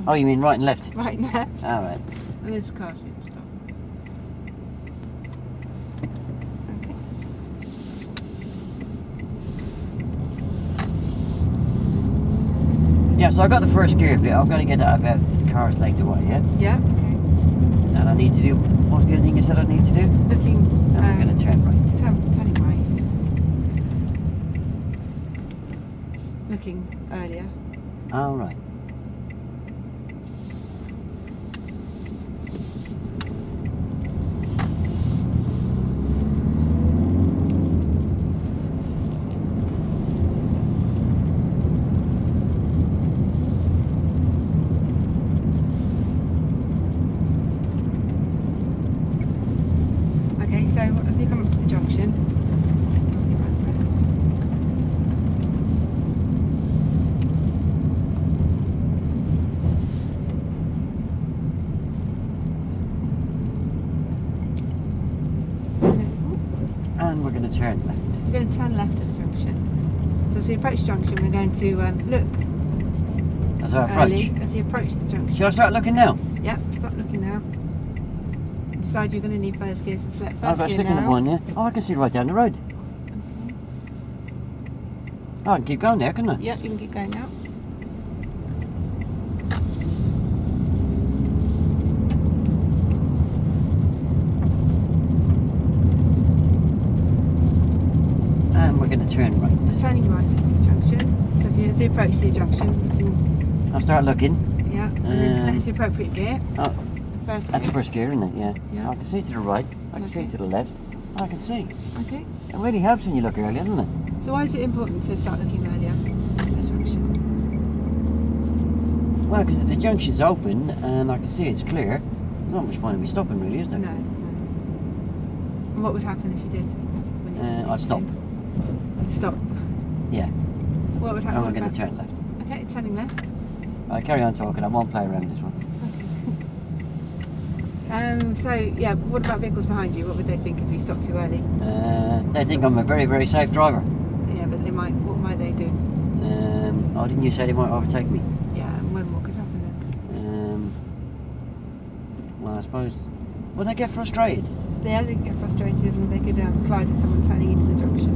Oh, you mean right and left? Right and left. All right. And there's a car, so you can stop. Okay. Yeah, so I got the first gear bit. I've got to get that about the car's length away, yeah? Yeah, okay. And I need to do, what was the other thing you said I need to do? Looking. I'm going to turn right. Turning right. Looking earlier. All right. Okay, so as you come up to the junction, And we're going to turn left. we're going to turn left at the junction. So as we approach the junction, we're going to look As I approach. early as you approach the junction. Shall I start looking now? Yep, stop looking now. Decide you're going to need first gear, so select I've first got gear sticking at now. one, yeah? Oh, I can see right down the road. Oh, I can keep going there, can I? Yep, you can keep going now. And we're going to turn right. Turning right at this junction. So as you approach the junction, you can, I'll start looking. yeah, and then select the appropriate gear. Oh, First that's gear. first gear, isn't it? Yeah. Yeah. I can see to the right. I can see Okay. to the left. I can see. Okay. It really helps when you look early, doesn't it? So why is it important to start looking earlier at the junction? Well, because the junction's open and I can see it's clear. There's not much point in me stopping, really, is there? No, no. And what would happen if you did? When you I'd stop. Stop. Yeah. What would happen? And we're going if to turn left. Okay, turning left. I carry on talking. I won't play around this one. So yeah, what about vehicles behind you? What would they think if you stopped too early? They think I'm a very, very safe driver. Yeah, but they might. What might they do? Oh, didn't you say they might overtake me? Yeah, and when what could happen then? Well, I suppose. Will they get frustrated? Yeah, they could get frustrated and they could collide with someone turning into the junction,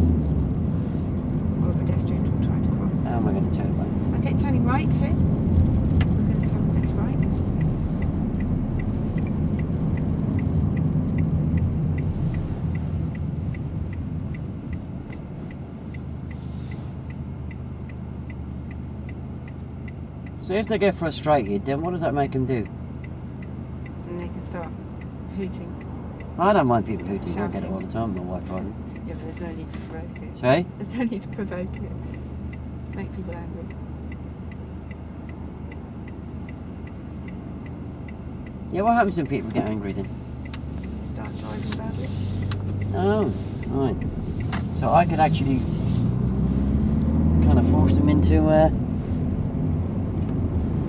or a pedestrian trying to cross. And we're going to turn right. Okay, turning right here. We're going to turn next right. So if they get frustrated, then what does that make them do? And they can start hooting. I don't mind people hooting. I get it Shouting. all the time. My wife driving. Yeah, but there's no need to provoke it. Sorry? There's no need to provoke it. Make people angry. Yeah, what happens when people get angry then? They start driving badly. Oh, right. So I could actually kind of force them into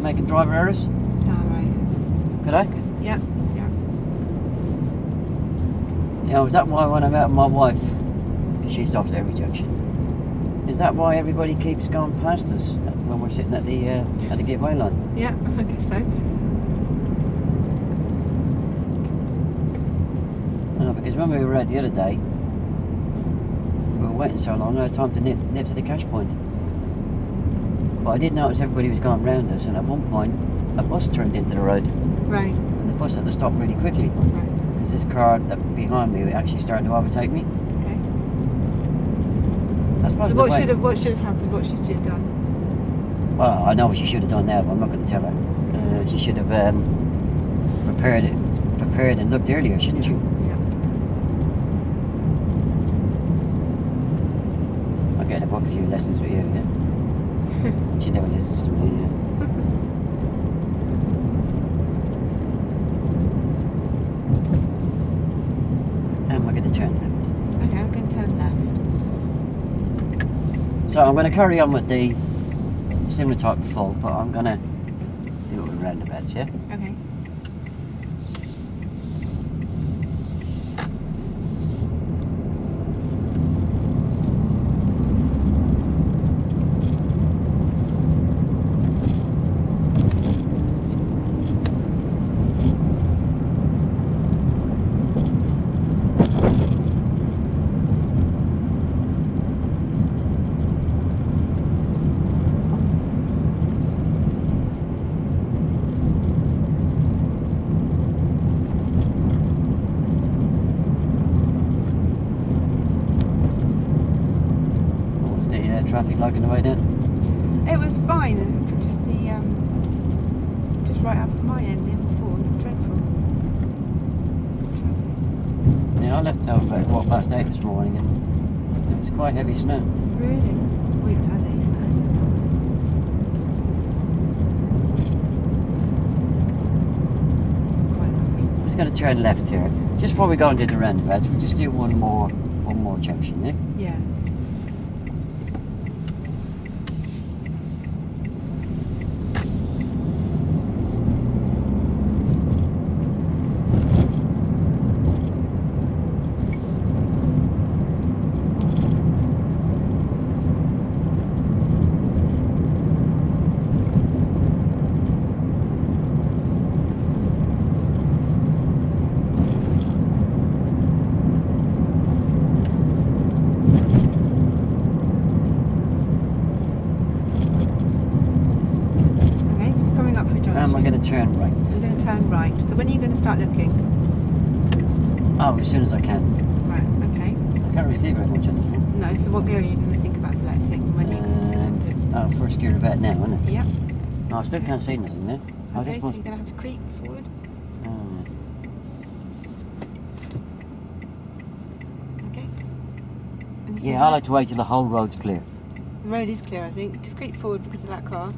making driver errors? Oh, right. Could I? Yep, yeah. Yeah, is that why when I'm out with my wife, she stops at every junction? Is that why everybody keeps going past us when we're sitting at the giveaway line? Yeah, I guess so. No, because when we were out the other day, we were waiting so long, I had time to nip to the cash point. But I did notice everybody was going round us, and at one point, a bus turned into the road. Right, And the bus had to stop really quickly, right. because this car that behind me actually started to overtake me. Okay. I suppose So the what way- should have happened? What should you have done? Well, I know what she should have done now, but I'm not going to tell her. She should have prepared and looked earlier, shouldn't she? Yeah. I'll get a book a few lessons with you, yeah? She never listens to me, yeah. And we're going to turn left. Okay, I'm going to turn left. So I'm going to carry on with the similar type of fault, but I'm going to do it with roundabouts, yeah? Okay. working the way down? It was fine. Just the just right up at my end, the M4 was dreadful. Yeah, I left home about 8:15 this morning, and it was quite heavy snow. Really? We haven't had any snow. Quite lovely. I'm just going to turn left here. Just before we go into the roundabouts, we'll just do one more junction, yeah? Yeah. Turn right. We're going to turn right. So when are you going to start looking? Oh, as soon as I can. Right, okay. I can't really see very much on this one. No, so what gear are you going to think about selecting? When are you going to select it? Oh, first gear about now, isn't it? Yep. No, I still can't see nothing there. Okay, so you're going to have to creep forward. Okay. Yeah, I like to wait till the whole road's clear. The road is clear, I think. Just creep forward because of that car.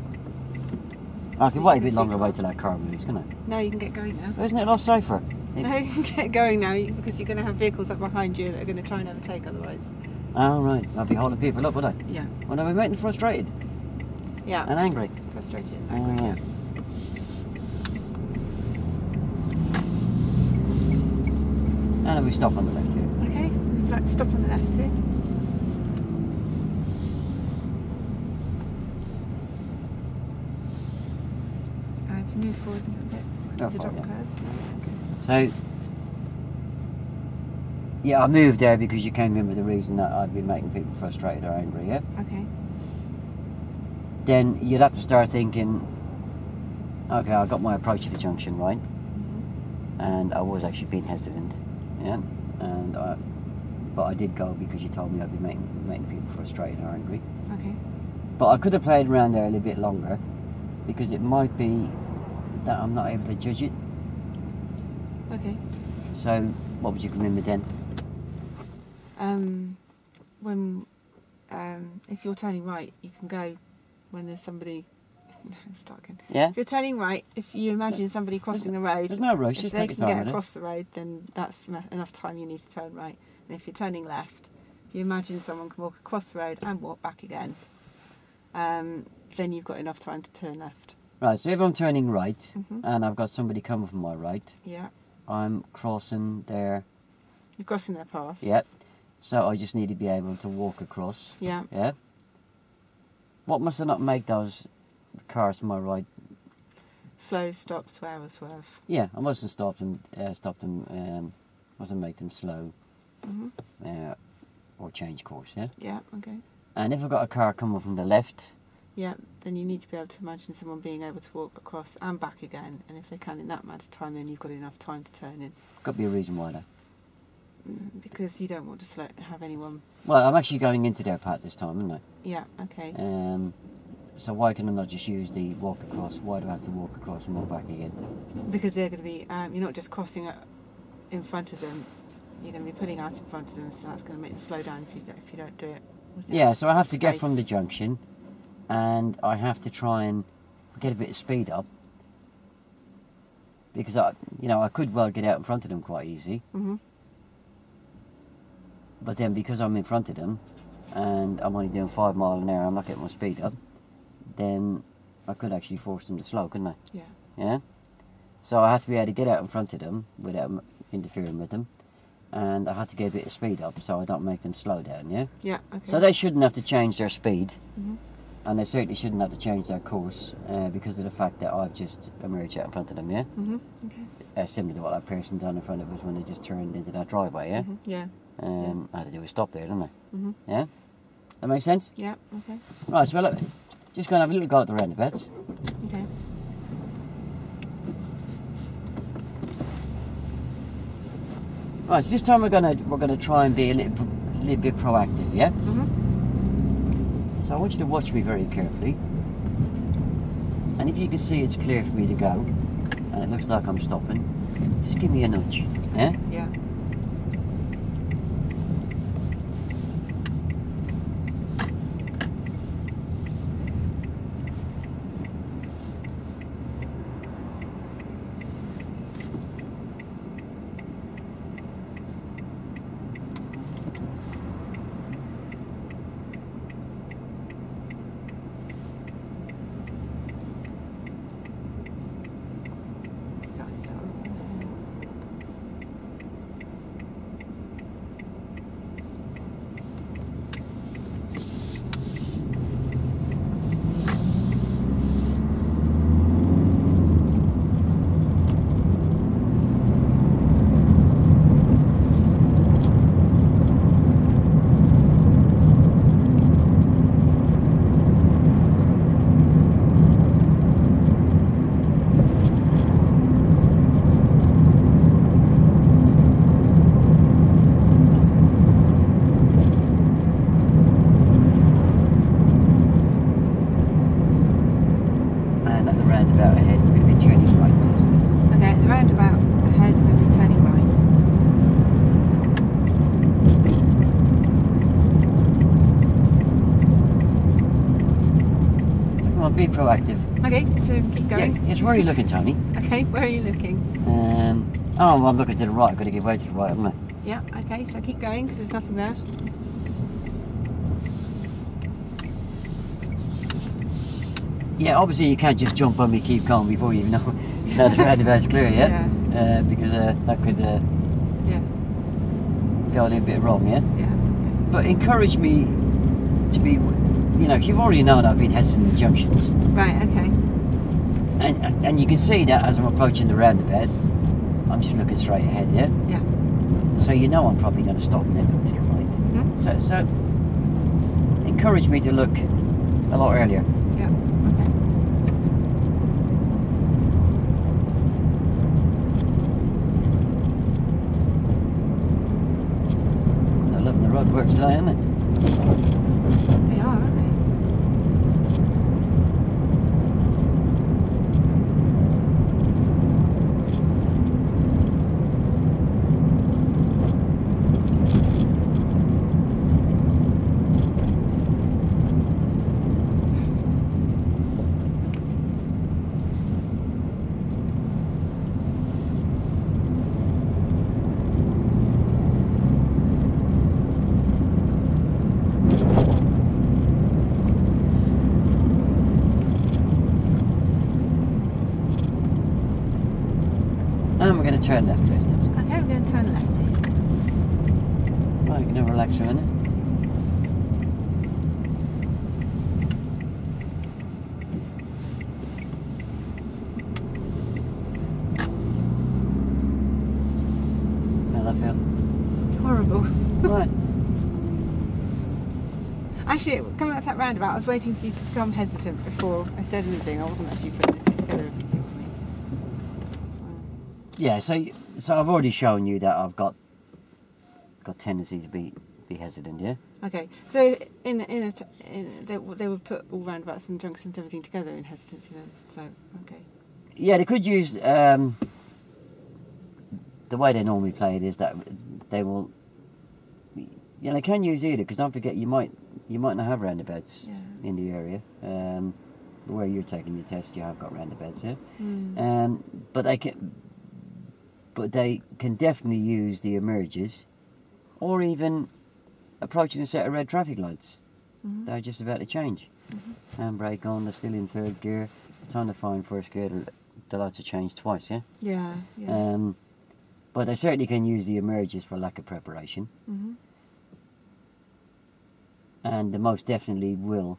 I can wait a bit longer wait till that car moves, can I? No, you can get going now. But isn't it a lot safer? No, you can get going now because you're going to have vehicles up behind you that are going to try and overtake otherwise. Oh, right. I'll be holding people up, would I? Yeah. Well, I'll be making frustrated. Yeah. And angry. Frustrated and Oh, angry. yeah. And then we stop on the left here. Okay, we'd like to stop on the left here. Move forward a little bit. Oh, The drop yeah. curve. So, yeah, I moved there because you came in with the reason that I'd be making people frustrated or angry, yeah? Okay. Then you'd have to start thinking, okay, I got my approach to the junction right, and I was actually being hesitant, yeah? But I did go because you told me I'd be making people frustrated or angry. Okay. But I could have played around there a little bit longer because it might be that I'm not able to judge it. Okay. So, what would you come in with then? If you're turning right, you can go when there's somebody. Start again. Yeah? If you're turning right, if you imagine somebody crossing the road, There's no rush, if just they take can your time get with across the road, then that's enough time you need to turn right. And if you're turning left, if you imagine someone can walk across the road and walk back again, then you've got enough time to turn left. Right, so if I'm turning right, and I've got somebody coming from my right, Yeah. I'm crossing their... You're crossing their path. Yeah. So I just need to be able to walk across. Yeah. Yeah. What must I not make those cars to my right? Slow, stop, swerve, or swerve. Yeah, I mustn't stop them, mustn't make them slow, or change course, yeah? Yeah, okay. And if I've got a car coming from the left... Yeah, then you need to be able to imagine someone being able to walk across and back again, and if they can in that amount of time, then you've got enough time to turn in. Got to be a reason why though. Because you don't want to have anyone... Well, I'm actually going into their part this time, aren't I? Yeah, okay. So why can I not just use the walk across? Why do I have to walk across and walk back again? Because they're going to be... you're not just crossing in front of them, you're going to be pulling out in front of them, so that's going to make them slow down if you don't do it. Yeah, so I have to get from the junction, and I have to try and get a bit of speed up, because I could well get out in front of them quite easy. But then because I'm in front of them, and I'm only doing 5 miles an hour, I'm not getting my speed up, then I could actually force them to slow, couldn't I? Yeah. Yeah? So I have to be able to get out in front of them without interfering with them, and I have to get a bit of speed up so I don't make them slow down, yeah? Yeah, okay. So they shouldn't have to change their speed, and they certainly shouldn't have to change their course because of the fact that I've just emerged out in front of them, yeah? Okay. Similar to what that person done in front of us when they just turned into that driveway, yeah? Yeah. I had to do a stop there, didn't I? Yeah? That makes sense? Yeah, okay. Right, so look, just going to have a little go at the roundabouts. Okay. Right, so this time we're gonna try and be a little bit proactive, yeah? So So I want you to watch me very carefully. And if you can see it's clear for me to go, and it looks like I'm stopping, just give me a nudge. Yeah? Yeah. Roundabout ahead, we're going to be turning right first. Okay, the roundabout ahead, we're going to be turning right. So come on, be proactive. Okay, so keep going. Yeah, yes, where are you looking, Tony? Okay, where are you looking? Oh, well, I'm looking to the right. I've got to give way to the right, haven't I? Yeah, okay, so keep going because there's nothing there. Yeah, obviously you can't just jump on me, keep calm before you even know the roundabout's clear, yeah? Because that could go a little bit wrong, yeah? Yeah. But encourage me to be, you know, you've already known I've been hesitant in junctions. Right, okay. And you can see that as I'm approaching the roundabout, I'm just looking straight ahead, yeah? Yeah. So you know I'm probably going to stop and then look to the right. Mm-hmm. So encourage me to look a lot earlier. Yeah, okay. I'm loving the roadworks today, aren't they? They are, aren't they? And we're going to turn left first. Okay, we're going to turn left. Right, we're going to relax for a minute. How's that feel? Horrible. Right. Actually, coming up to that roundabout, I was waiting for you to become hesitant before I said anything. I wasn't actually putting this together if you see what I mean. Yeah, so I've already shown you that I've got tendency to be hesitant, yeah? Okay, so they would put all roundabouts and junctions, everything together in hesitancy then. So okay. Yeah, they could use the way they normally play it is that they will. Yeah, they can use either because don't forget you might not have roundabouts in the area. Where you're taking your test, you have got roundabouts, yeah. But they can definitely use the emerges, or even approaching a set of red traffic lights. They're just about to change. Handbrake on, they're still in third gear. Time to find first gear, the lights have changed twice, yeah? Yeah, yeah. But they certainly can use the emerges for lack of preparation. And they most definitely will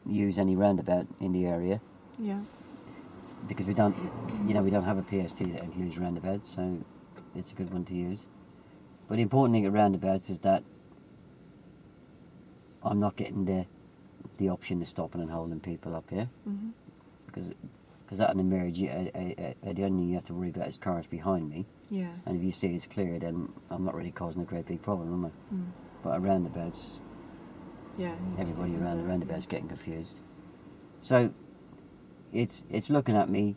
use any roundabout in the area. Yeah. Because we don't have a PST that includes roundabouts, so it's a good one to use. But the important thing at roundabouts is that I'm not getting the option of stopping and holding people up here. Because at an emerge, the only thing you have to worry about is cars behind me. Yeah. And if you see it's clear, then I'm not really causing a great big problem, am I? But at roundabouts, Yeah. Everybody around the roundabout's getting confused. So it's looking at me,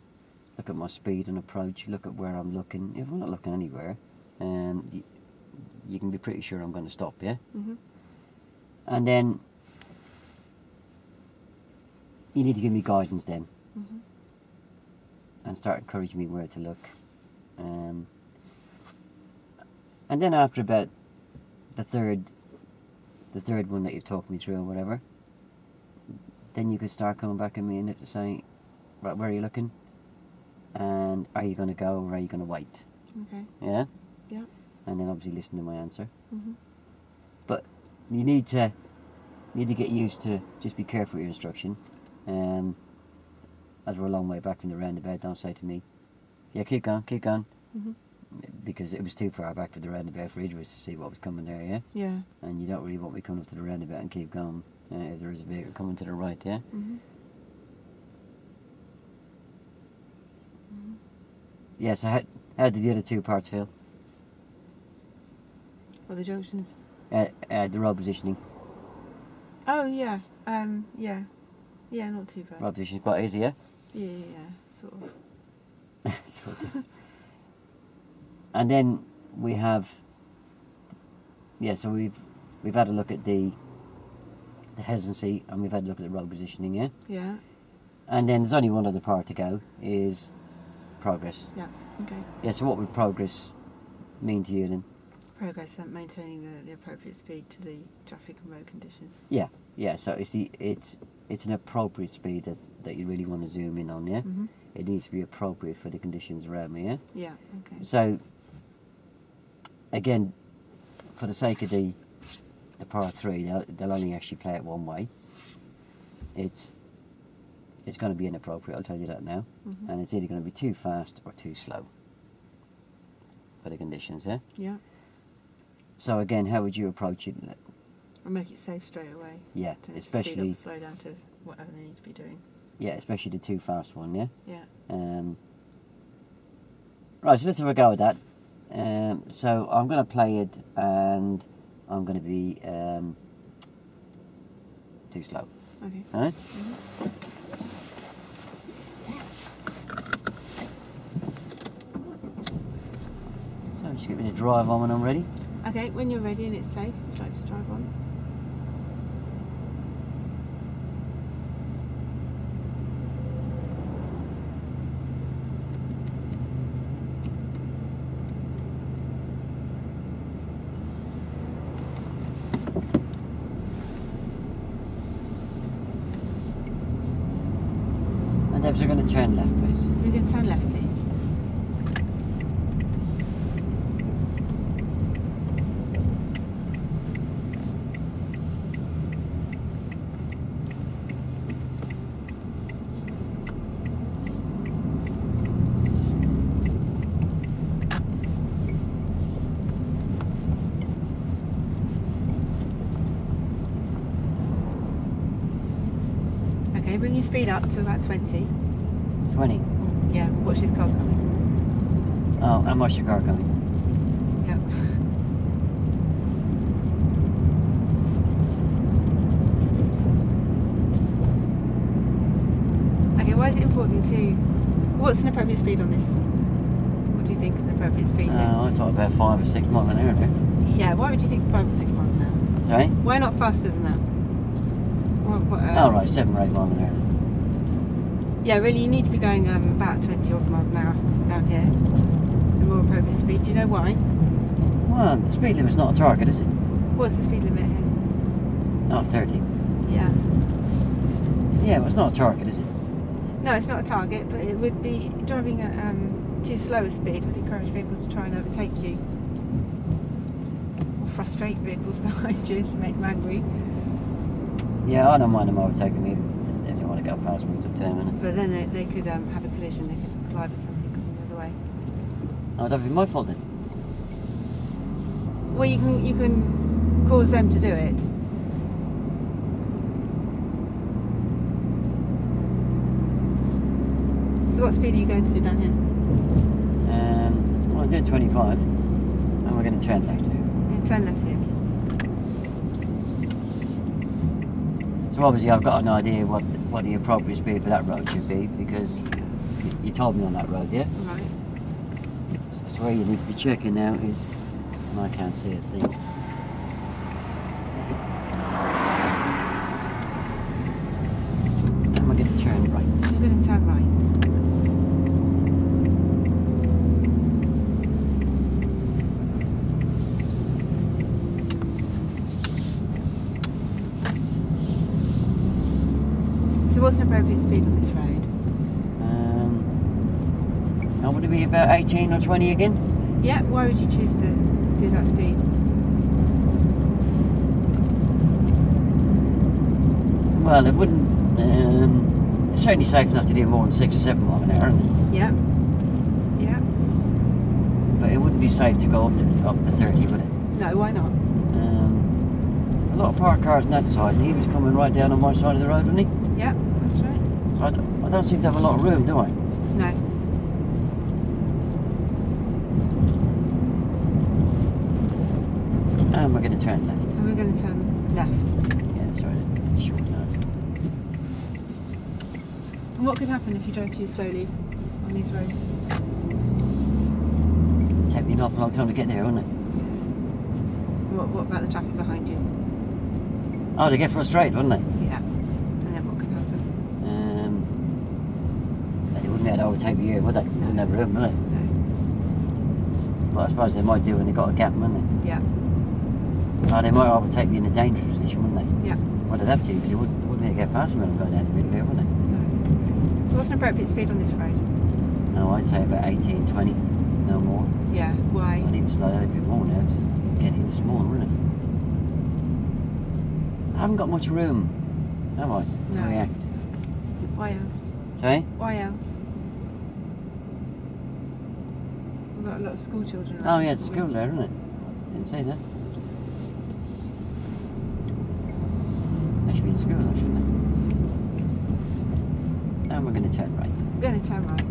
look at my speed and approach, look at where I'm looking. If I'm not looking anywhere, you can be pretty sure I'm going to stop, yeah? Mhm. And then you need to give me guidance then. Mhm. And start encouraging me where to look. And then after about the third one that you've talked me through or whatever, then you could start coming back at me and saying, right, where are you looking? And are you going to go or are you going to wait? Okay. Yeah? Yeah. And then obviously listen to my answer. Mhm. But you need to get used to just be careful with your instruction. As we're a long way back from the roundabout, don't say to me, yeah, keep going. Mhm. Because it was too far back from the roundabout for either of us to see what was coming there, yeah? Yeah. And you don't really want me coming up to the roundabout and keep going if there is a vehicle coming to the right, yeah? Mhm. Mhm. Yeah, so how did the other two parts feel? Or the junctions. The road positioning. Oh yeah. Yeah. Yeah, not too bad. Road positioning is quite easy, yeah? Yeah. Sort of. Sort of. And then we have, so we've had a look at the hesitancy, and we've had a look at the road positioning, yeah? Yeah. And then there's only one other part to go, is progress. Yeah. Okay. Yeah, so what would progress mean to you then? Progress and maintaining the appropriate speed to the traffic and road conditions. Yeah, so it's an appropriate speed that you really want to zoom in on, yeah? Mhm. It needs to be appropriate for the conditions around me, yeah? Yeah. Okay. So, again, for the sake of the part 3, they'll only actually play it one way. It's going to be inappropriate, I'll tell you that now. Mhm. And it's either going to be too fast or too slow for the conditions, yeah? Yeah. So again, how would you approach it? Or make it safe straight away. Yeah, To especially speed up, slow down to whatever they need to be doing. especially the too fast one, yeah? Yeah. Right, so let's have a go at that. So I'm going to play it, and I'm going to be too slow. Okay. All right? Mhm. So just give me the drive on when I'm ready. Okay, when you're ready and it's safe, would you like to drive on? And Debs, we're going to turn left, please. We're going to turn left, please. Okay, bring your speed up to about 20. 20. Yeah, watch this car coming. Oh, and watch your car coming. Yep. Okay, why is it important to... What's an appropriate speed on this? What do you think is an appropriate speed? I thought about 5 or 6 miles an hour there. Yeah, why would you think 5 or 6 miles an hour? Sorry? Why not faster than that? Oh, right, 7 or 8 miles an hour then. Yeah, really, you need to be going about 20 odd miles an hour down here. The more appropriate speed. Do you know why? Well, the speed limit's not a target, is it? What's the speed limit here? Oh, 30. Yeah. Yeah, well, it's not a target, is it? No, it's not a target, but it would be driving at too slow a speed would encourage vehicles to try and overtake you. Or frustrate vehicles behind you to make them angry. Yeah, I don't mind them overtaking me if they want to go past me, it's up to them, innit? But then they could have a collision, they could collide with somebody coming the other way. Oh, that'd be my fault then. Well, you can cause them to do it. So what speed are you going to do down here? Well, I'm doing 25, and we're going to turn left here. Yeah, turn left here. So obviously I've got an idea what the appropriate speed for that road should be, because you told me on that road, yeah? Right. So where you need to be checking now is, and I can't see a thing. And we're going to turn right. We're going to turn right. So what's the appropriate speed on this road? Now would it be about 18 or 20 again? Yeah, why would you choose to do that speed? Well, it wouldn't. It's certainly safe enough to do more than 6 or 7 miles an hour, isn't it? Yeah. Yeah. But it wouldn't be safe to go up to 30, would it? No, why not? A lot of parked cars on that side, and he was coming right down on my side of the road, wasn't he? Yeah, that's right. So I don't seem to have a lot of room, do I? No. And we're going to turn left. And we're going to turn left. Yeah, sorry, short now. And what could happen if you drove too slowly on these roads? It'd take me an awful long time to get there, wouldn't it? What about the traffic behind you? Oh, they get frustrated, wouldn't they? Yeah. And then what could happen? They wouldn't be able to overtake me here, would they? They wouldn't have room, would they? No. Well, I suppose they might do when they've got a gap, wouldn't they? Yeah. Oh, they might overtake me in a dangerous position, wouldn't they? Yeah. Well, they'd have to, because they wouldn't be able to get past me when I'm going down the middle here, would they? No. So what's an appropriate speed on this road? No, I'd say about 18, 20, no more. Yeah. Why? I'd even slow down a bit more now, because it's getting even smaller, isn't it? I haven't got much room, have I, to No. react? Why else? Sorry? Why else? We've got a lot of school children around. Oh, yeah, it's haven't school we? there, isn't it? Didn't say that. They should be in school, though, shouldn't they? And we're going to turn right. We're going to turn right.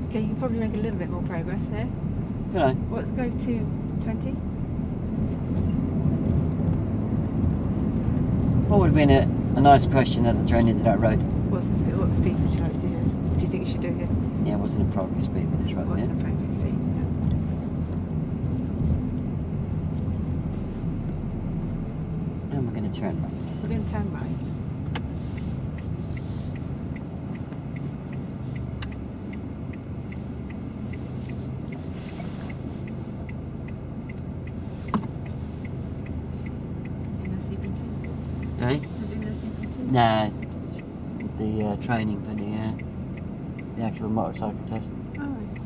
Okay, you can probably make a little bit more progress here. Could I? Let's go to 20. What would have been a nice question at the turn into that road? What speed would you like to do here? What do you think you should do here? Yeah, what's an appropriate speed for this road? What's Yeah? the appropriate speed? Yeah. And we're going to turn right. We're going to turn right. Doing the CPTs? Eh? You're doing the CPTs? Nah, it's the training for the actual motorcycle test. Oh, right.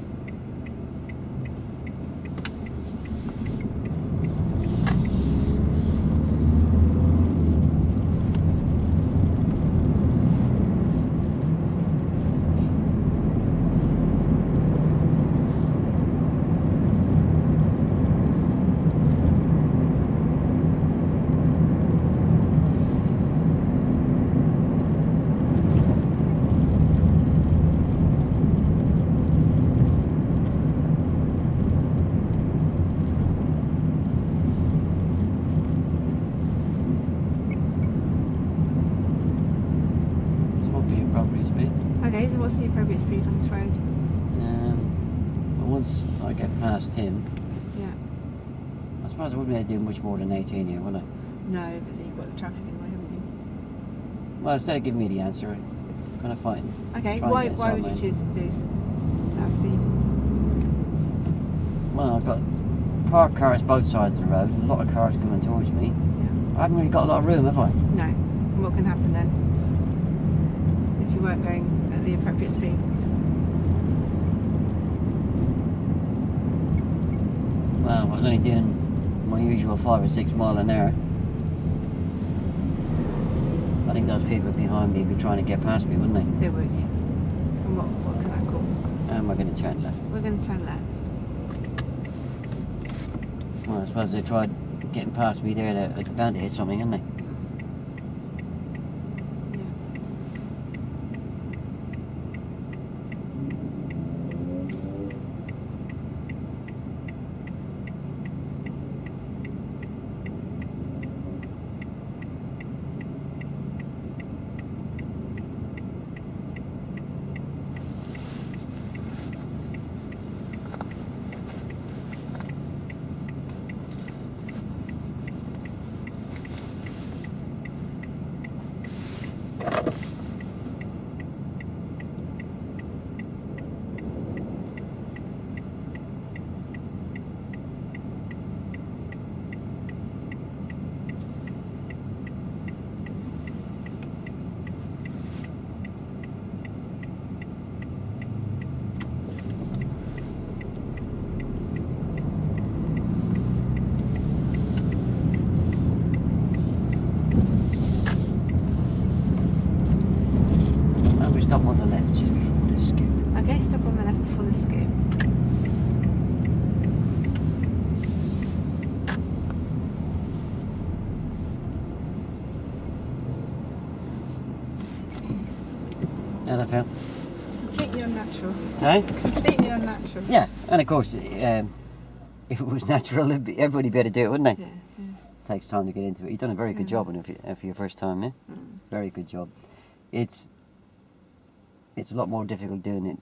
So what would be appropriate speed? Okay, so what's the appropriate speed on this road? But once I get past him, Yeah. I suppose I wouldn't be able to do much more than 18 here, would I? No, but then you've got the traffic in the way, haven't you? Well, instead of giving me the answer, I'm going to fight him. Okay, Try and why get would you inside choose to do that speed? Well, I've got parked cars both sides of the road, and a lot of cars coming towards me. Yeah. I haven't really got a lot of room, have I? No. And what can happen then? If you weren't going at the appropriate speed? Well, I was only doing my usual 5 or 6 mile an hour. I think those people behind me would be trying to get past me, wouldn't they? They would, yeah. And what can that cause? And we're going to turn left. We're going to turn left. Well, I suppose they tried getting past me there, they're bound to hit something, aren't they? I felt. Completely unnatural. No? Completely unnatural. Yeah, and of course, if it was natural, everybody better do it, wouldn't they? Yeah, yeah. Takes time to get into it. You've done a very good job on it for your first time, yeah? Very good job. It's a lot more difficult doing it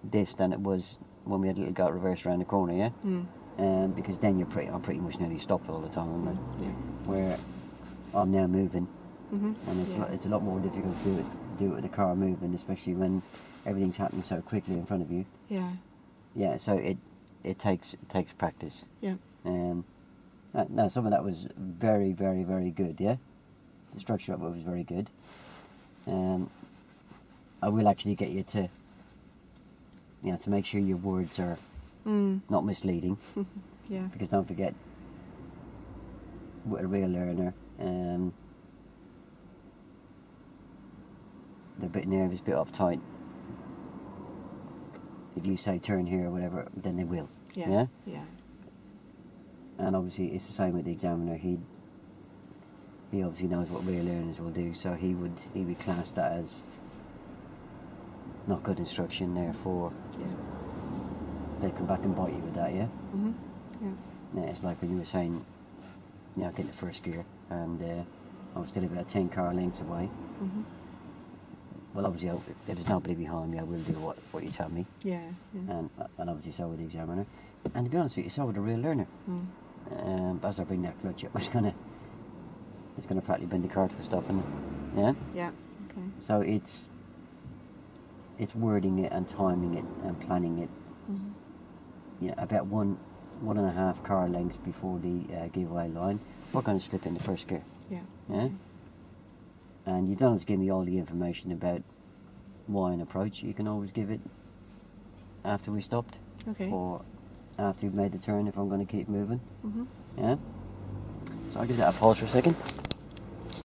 this than it was when we had a little go reverse around the corner, yeah? Because then I'm pretty much nearly stopped all the time, aren't I? Yeah. Where I'm now moving, and it's a lot more difficult to do it with the car moving, especially when everything's happening so quickly in front of you. Yeah. Yeah, so it takes practice. Yeah. No, some of that was very, very, very good, yeah? The structure of it was very good. I will actually get you to, to make sure your words are not misleading. Yeah. Because don't forget, with a real learner, they're a bit nervous, a bit uptight. If you say turn here or whatever, then they will. Yeah. Yeah. And obviously it's the same with the examiner. He obviously knows what real learners will do, so he would class that as not good instruction, therefore they come back and bite you with that, yeah? Yeah, it's like when you were saying, get the first gear, and I was still about 10 car lengths away. Well, obviously, if there's nobody behind me, I will do what you tell me. Yeah. And obviously so with the examiner. And to be honest with you, so with the real learner. As I bring that clutch up, it's gonna practically bring the car to a stop, isn't it? Yeah? Yeah, okay. So it's wording it and timing it and planning it. About 1.5 car lengths before the giveaway line, we're going to slip in the first gear. Yeah. Yeah? And you don't have to give me all the information about why an approach. You can always give it after we stopped. Okay. Or after you've made the turn if I'm going to keep moving. Yeah? So I'll give that a pause for a second.